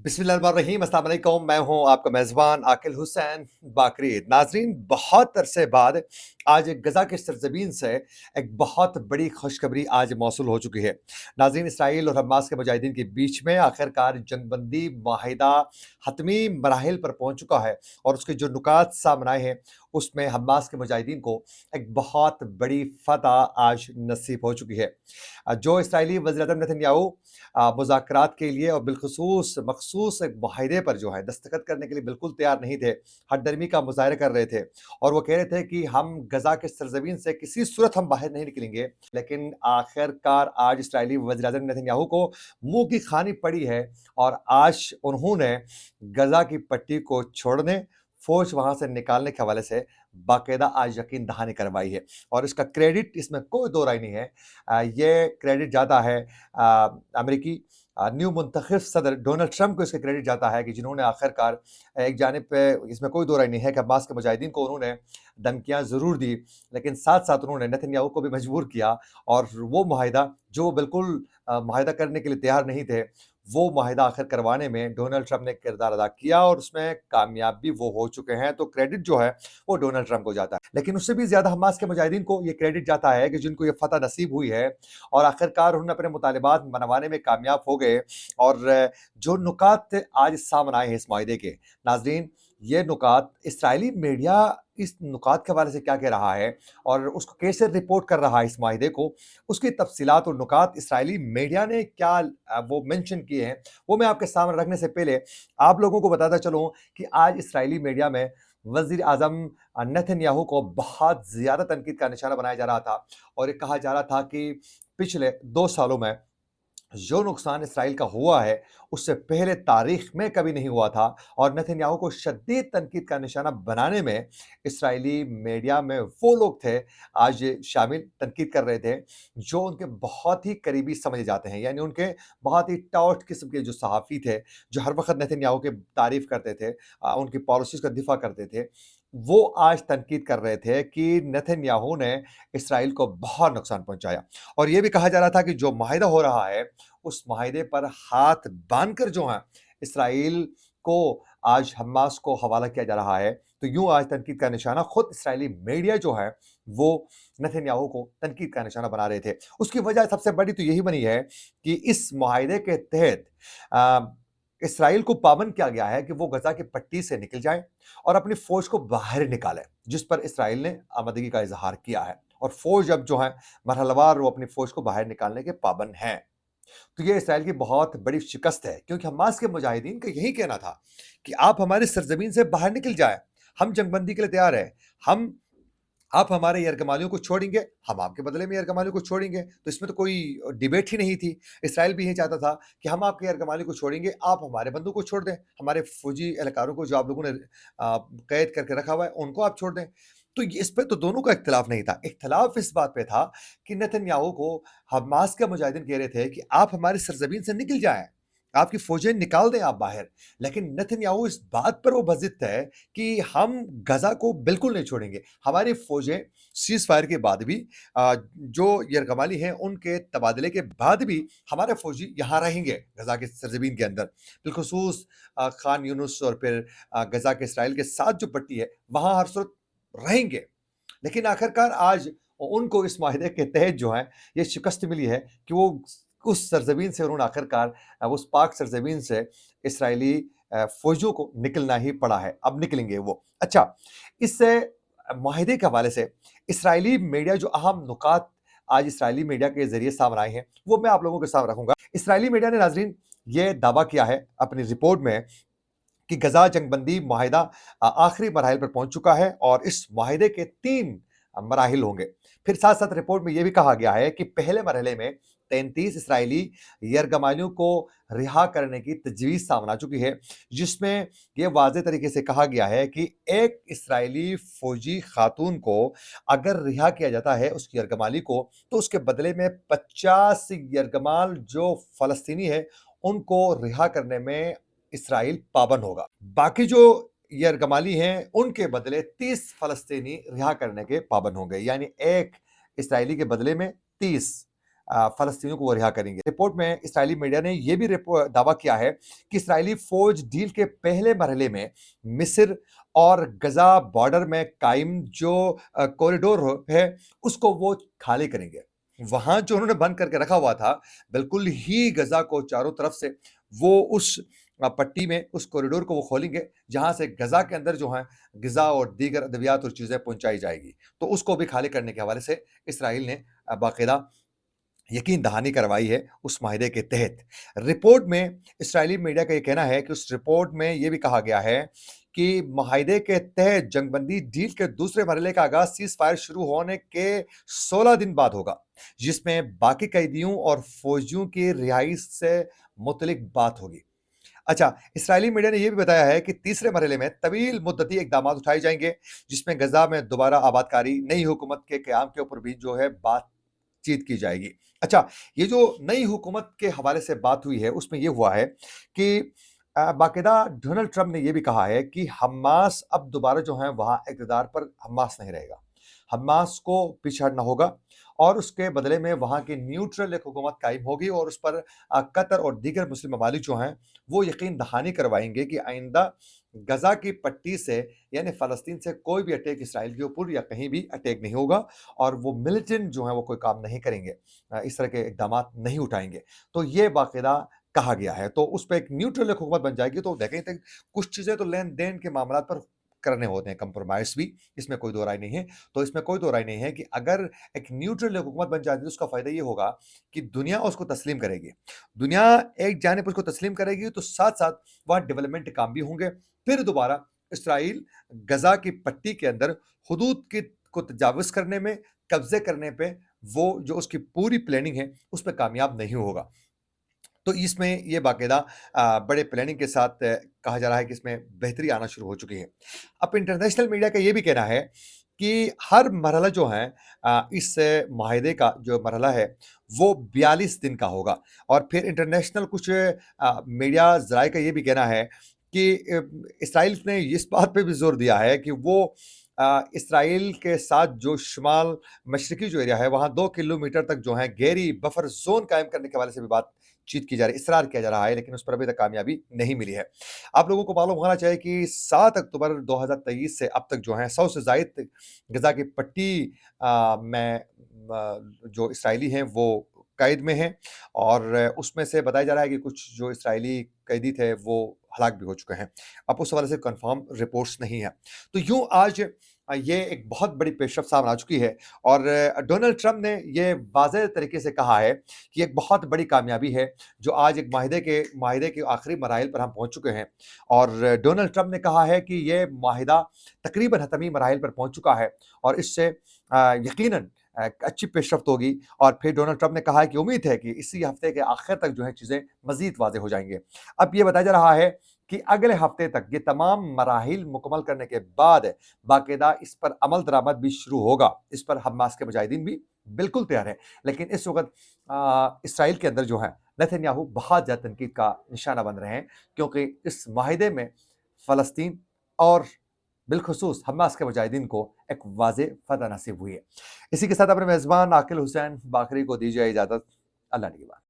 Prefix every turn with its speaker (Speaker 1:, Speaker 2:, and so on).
Speaker 1: बिस्मिल्लाहिर्रहमानिर्रहीम, अस्सलाम वालेकुम। मैं हूं आपका मेज़बान आकिल हुसैन बाकरी। नाज़रीन, बहुत अरसे बाद आज गज़ा की सरज़मीन से एक बहुत बड़ी खुशखबरी आज मौसूल हो चुकी है। नाज़रीन, इसराइल और हमास के मुजाहिदीन के बीच में आखिरकार जंगबंदी माहिदा हतमी मराहिल पर पहुंच चुका है और उसके जो नुकात सामने आए हैं उसमें हमास के मुजाहिदीन को एक बहुत बड़ी फ़तह आज नसीब हो चुकी है। जो इसराइली वज़ीर-ए-आज़म नेतन्याहू मुज़ाकरात के लिए और बिलख़ुसूस मख़सूस एक माहिदे पर जो है दस्तखत करने के लिए बिल्कुल तैयार नहीं थे। हठधर्मी का मुज़ाहिरा कर रहे थे और वो कह रहे थे कि हम गज़ा के सरज़मीन से किसी सूरत हम बाहर नहीं निकलेंगे। लेकिन आखिरकार आज इसराइली वज़ीर-ए-आज़म नेतन्याहू को मुँह की खानी पड़ी है और आज उन्होंने गज़ा की पट्टी को छोड़ने, फ़ौज वहाँ से निकालने के हवाले से बाकायदा आज यकीन दहानी करवाई है और इसका क्रेडिट इसमें कोई दो राय नहीं है। ये क्रेडिट जाता है अमेरिकी न्यू मुंतखब सदर डोनाल्ड ट्रंप को इसका क्रेडिट जाता है कि जिन्होंने आखिरकार एक जानिब पे इसमें कोई दो राय नहीं है कि हमास के मुजाहिदीन को उन्होंने धमकियां ज़रूर दी, लेकिन साथ-साथ उन्होंने नेतन्याहू को भी मजबूर किया और वो मुआहिदा जो वो बिल्कुल मुआहिदा करने के लिए तैयार नहीं थे, वो मुआहिदा आखिर करवाने में डोनाल्ड ट्रंप ने किरदार अदा किया और उसमें कामयाब भी वो हो चुके हैं। तो क्रेडिट जो है वो डोनाल्ड ट्रंप को जाता है। लेकिन उससे भी ज़्यादा हमास के मुजाहिदीन को ये क्रेडिट जाता है कि जिनको ये फ़तह नसीब हुई है और आखिरकार उन्होंने अपने मुतालिबात मनवाने में कामयाब हो गए और जो नुकात आज सामने आए हैं इस माहिदे के, नाज़रीन, ये नुकात इसराइली मीडिया इस नुकात के हवाले से क्या कह रहा है और उसको कैसे रिपोर्ट कर रहा है इस माहिदे को, उसकी तफसीलात और नुकात इसराइली मीडिया ने क्या वो मेंशन किए हैं, वो मैं आपके सामने रखने से पहले आप लोगों को बताता चलूँ कि आज इसराइली मीडिया में वज़ीर आज़म नेतन्याहू को बहुत ज़्यादा तनकीद का निशाना बनाया जा रहा था और ये कहा जा रहा था कि पिछले 2 सालों में जो नुकसान इसराइल का हुआ है, उससे पहले तारीख में कभी नहीं हुआ था और नेतन्याहू को शदीद तनकीद का निशाना बनाने में इसराइली मीडिया में वो लोग थे, आज शामिल तनकीद कर रहे थे, जो उनके बहुत ही करीबी समझे जाते हैं। यानी उनके बहुत ही टॉट किस्म के जो सहाफ़ी थे, जो हर वक़्त नेतन्याहू की तारीफ़ करते थे, उनकी पॉलिसीज़ का दिफ़ा करते थे, वो आज तनकीद कर रहे थे कि नेतन्याहू ने इसराइल को बहुत नुकसान पहुँचाया। और ये भी कहा जा रहा था कि जो माहिदा हो रहा है, उस माहिदे पर हाथ बाँधकर जो है, इसराइल को आज हमास को हवाला किया जा रहा है। तो यूँ आज तनकीद का निशाना खुद इसराइली मीडिया जो है, वो नेतन्याहू को तनकीद का निशाना बना रहे थे। उसकी वजह सबसे बड़ी तो यही बनी है कि इस माहिदे के तहत इसराइल को पाबंद किया गया है कि वो गज़ा की पट्टी से निकल जाएँ और अपनी फ़ौज को बाहर निकालें, जिस पर इसराइल ने आमादगी का इज़हार किया है और फ़ौज अब जो है मरहलवार वो अपनी फ़ौज को बाहर निकालने के पाबंद हैं। तो ये इसराइल की बहुत बड़ी शिकस्त है क्योंकि हमास के मुजाहिदीन का यही कहना था कि आप हमारी सरजमीन से बाहर निकल जाएं, हम जंगबंदी के लिए तैयार हैं, हम आप हमारे यरगमालियों को छोड़ेंगे, हम आपके बदले में यरगमालियों को छोड़ेंगे। तो इसमें तो कोई डिबेट ही नहीं थी। इसराइल भी यही चाहता था कि हम आपके यरगमालियों को छोड़ेंगे, आप हमारे बंदों को छोड़ दें, हमारे फौजी एहलकारों को जो आप लोगों ने कैद करके रखा हुआ है, उनको आप छोड़ दें। तो इस पे तो दोनों का इख्तिलाफ नहीं था। इख्तिलाफ इस बात पे था कि नेतन्याहू को हमास के मुजाहिदीन कह रहे थे कि आप हमारी सरजमीन से निकल जाएँ, आपकी फ़ौजें निकाल दें आप बाहर। लेकिन नेतन्याहू इस बात पर वो ज़िद है कि हम गज़ा को बिल्कुल नहीं छोड़ेंगे। हमारी फ़ौजें सीज़ फायर के बाद भी जो यरगमाली हैं उनके तबादले के बाद भी हमारे फ़ौजी यहाँ रहेंगे गज़ा की सरज़मीन के अंदर। बिलख़ुसूस खान यूनुस और फिर गज़ा के इसराइल के साथ जो पट्टी है, वहाँ हर सूरत रहेंगे। लेकिन आखिरकार आज उनको इस माहिदे के तहत जो है ये शिकस्त मिली है कि वो उस सरज़मीन से उन्होंने आखिरकार उस पाक सरज़मीन से इसराइली फ़ौजियों को निकलना ही पड़ा है। अब निकलेंगे वो। अच्छा, इससे माहिदे के हवाले से इसराइली मीडिया जो अहम नुकात आज इसराइली मीडिया के ज़रिए सामने आए हैं, वो मैं आप लोगों के सामने रखूँगा। इसराइली मीडिया ने नाज़रीन ये दावा किया है अपनी रिपोर्ट में कि गजा जंगबंदी माहिदा आखिरी मराहिल पर पहुंच चुका है और इस माहिदे के 3 मराहिल होंगे। फिर साथ-साथ रिपोर्ट में यह भी कहा गया है कि पहले मरहले में 33 इसराइली यरगमालियों को रिहा करने की तजवीज़ सामने आ चुकी है, जिसमें यह वाज़ेह तरीके से कहा गया है कि एक इसराइली फ़ौजी खातून को अगर रिहा किया जाता है उसकी यरगमाली को, तो उसके बदले में 50 यरगमाल जो फ़लस्तीनी है, उनको रिहा करने में इसराइल पाबंद होगा। बाकी जो यरगमाली हैं, उनके बदले 30 फ़लस्तीनी रिहा करने के पाबंद होंगे। यानी एक इसराइली के बदले में 30 फ़लस्तीनियों को वो रिहा करेंगे। रिपोर्ट में इसराइली मीडिया ने ये भी दावा किया है कि इसराइली फ़ौज डील के पहले मरहले में मिस्र और गज़ा बॉर्डर में कायम जो कॉरिडोर है, उसको वो खाली करेंगे। वहाँ जो उन्होंने बंद करके रखा हुआ था, बिल्कुल ही गज़ा को चारों तरफ से वो उस पट्टी में, उस कॉरिडोर को वो खोलेंगे, जहाँ से गज़ा के अंदर जो है, ग़िज़ा और दीगर अद्वियात और चीज़ें पहुँचाई जाएगी। तो उसको भी खाली करने के हवाले से इसराइल ने बाकायदा यकीन दहानी करवाई है उस माहिदे के तहत। रिपोर्ट में इस्राएली मीडिया का ये कहना है कि उस रिपोर्ट में ये भी कहा गया है कि माहिदे के तहत जंगबंदी डील के दूसरे मरहले का आगाज़ सीज़फायर शुरू होने के 16 दिन बाद होगा, जिसमें बाकी कैदियों और फौजियों की रिहाई से मुतल्लिक बात होगी। अच्छा, इस्राएली मीडिया ने ये भी बताया है कि तीसरे मरहले में तवील मुद्दती इक़दामात उठाए जाएँगे, जिसमें गज़ा में दोबारा आबादकारी, नई हुकूमत के क़याम के ऊपर भी जो है बातचीत की जाएगी। अच्छा, ये जो नई हुकूमत के हवाले से बात हुई है, उसमें ये हुआ है कि बाकायदा डोनाल्ड ट्रंप ने ये भी कहा है कि हमास अब दोबारा जो है वहाँ इक़्तिदार पर हमास नहीं रहेगा। हमास को पीछे हटना होगा और उसके बदले में वहाँ की न्यूट्रल एक हुकूमत कायम होगी और उस पर कतर और दीगर मुस्लिम ममालिक जो हैं, वो यकीन दहानी करवाएँगे कि आइंदा गज़ा की पट्टी से यानी फ़लस्तीन से कोई भी अटैक इसराइल के ऊपर या कहीं भी अटैक नहीं होगा और वो मिलिटेंट जो हैं वो कोई काम नहीं करेंगे। इस तरह के इक़दामात नहीं उठाएँगे। तो ये बाकायदा कहा गया है। तो उस पे एक न्यूट्रल एक हुकूमत बन जाएगी तो देखें तक कुछ चीज़ें तो लेन-देन के मामलात पर करने होते हैं कंप्रोमाइज़ भी, इसमें कोई दो राय नहीं है। तो इसमें कोई दो राय नहीं है कि अगर एक न्यूट्रल एक हुकूमत बन जाती है तो उसका फ़ायदा ये होगा कि दुनिया उसको तस्लीम करेगी। दुनिया एक जानिब उसको तस्लीम करेगी तो साथ-साथ वहाँ डेवलपमेंट के काम भी होंगे। फिर दोबारा इसराइल गज़ा की पट्टी के अंदर हुदूद की को तजावुज़ करने में, कब्ज़े करने पे वो जो उसकी पूरी प्लानिंग है, उस पे कामयाब नहीं होगा। तो इसमें ये बाकायदा बड़े प्लानिंग के साथ कहा जा रहा है कि इसमें बेहतरी आना शुरू हो चुकी है। अब इंटरनेशनल मीडिया का ये भी कहना है कि हर मरहला जो है इस माहिदे का जो मरहला है, वो 42 दिन का होगा और फिर इंटरनेशनल कुछ मीडिया ज़राए का ये भी कहना है कि इसराइल ने इस बात पे भी ज़ोर दिया है कि वो इसराइल के साथ जो शुमाल मशरिकी जो एरिया है, वहाँ 2 किलोमीटर तक जो है गहरी बफर ज़ोन कायम करने के हवाले से भी बातचीत की जा रही है, इसरार किया जा रहा है, लेकिन उस पर अभी तक कामयाबी नहीं मिली है। आप लोगों को मालूम होना चाहिए कि 7 अक्टूबर 2023 से अब तक जो है 100 से ज़ायद गज़ा की पट्टी में जो इसराइली हैं वो कैद में हैं और उसमें से बताया जा रहा है कि कुछ जो इसराइली कैदी थे वो हलाक भी हो चुके हैं। अब उस हवाले से कन्फर्म रिपोर्ट्स नहीं है। तो यूँ आज ये एक बहुत बड़ी पेशरफ़्त सामने आ चुकी है और डोनाल्ड ट्रंप ने ये वाज़ेह तरीके से कहा है कि एक बहुत बड़ी कामयाबी है, जो आज एक माहिदे के आखिरी मराहिल पर हम पहुँच चुके हैं और डोनाल्ड ट्रंप ने कहा है कि ये माहिदा तकरीबन हतमी मराहिल पर पहुँच चुका है और इससे यकीनन एक अच्छी पेशरफ़्त होगी और फिर डोनाल्ड ट्रंप ने कहा है कि उम्मीद है कि इसी हफ़्ते के आखिर तक जो है चीज़ें मज़ीद वाज़ेह हो जाएँगे। अब ये बताया जा रहा है कि अगले हफ़्ते तक ये तमाम मराहिल मुकम्मल करने के बाद बाकायदा इस पर अमल दरामद भी शुरू होगा। इस पर हमास के मुजाहिदीन भी बिल्कुल तैयार हैं। लेकिन इस वक़्त इसराइल के अंदर जो है नेतन्याहू बहुत ज़्यादा तनकीद का निशाना बन रहे हैं क्योंकि इस माहिदे में फ़लस्तीन और बिलख़ुसूस हमास के मुजाहिदीन को एक वाज़ेह फ़तह नसीब हुई है। इसी के साथ अपने मेज़बान आकिल हुसैन बाकरी को दीजिए इजाज़त। अल्लाह निगहबान।